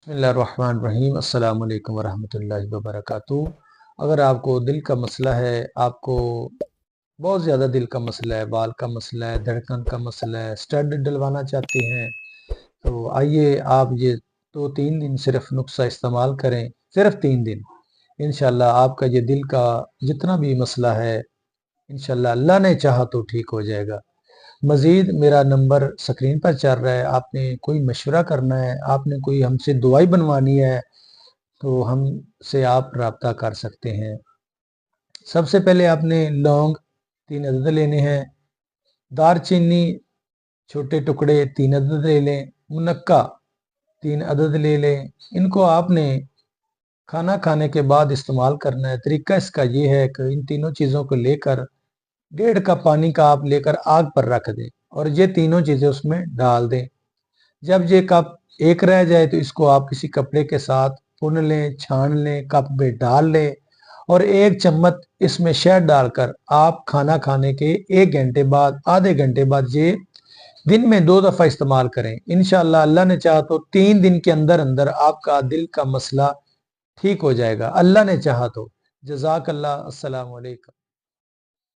बिस्मिल्लाहिर्रहमानिर्रहीम। अस्सलाम वालेकुम वरहमतुल्लाहि वबरकातुहू। अगर आपको दिल का मसला है, आपको बहुत ज़्यादा दिल का मसला है, बाल का मसला है, धड़कन का मसला है, स्टड डलवाना चाहते हैं, तो आइए आप ये 2-3 दिन सिर्फ नुस्खा इस्तेमाल करें। सिर्फ 3 दिन इंशाल्लाह आपका ये दिल का जितना भी मसला है इंशाल्लाह अल्लाह ने चाहा तो ठीक हो जाएगा। मज़ीद मेरा नंबर स्क्रीन पर चल रहा है। आपने कोई मशवरा करना है, आपने कोई हमसे दुआई बनवानी है, तो हमसे आप रब्ता कर सकते हैं। सबसे पहले आपने लौंग 3 अदद लेने हैं, दारचीनी छोटे टुकड़े 3 अदद ले लें, मुनक्का 3 अदद ले लें। इनको आपने खाना खाने के बाद इस्तेमाल करना है। तरीका इसका ये है कि इन तीनों चीज़ों को लेकर 1.5 कप पानी का आप लेकर आग पर रख दें और ये तीनों चीज़ें उसमें डाल दें। जब ये कप एक रह जाए तो इसको आप किसी कपड़े के साथ पुन लें, छान लें, कप में डाल लें और 1 चम्मच इसमें शहद डालकर आप खाना खाने के 1 घंटे बाद, आधे घंटे बाद ये दिन में 2 दफ़ा इस्तेमाल करें। इंशाअल्लाह अल्लाह ने चाहा तो 3 दिन के अंदर अंदर आपका दिल का मसला ठीक हो जाएगा, अल्लाह ने चाहा तो। जज़ाकल्लाह। अस्सलाम वालेकुम।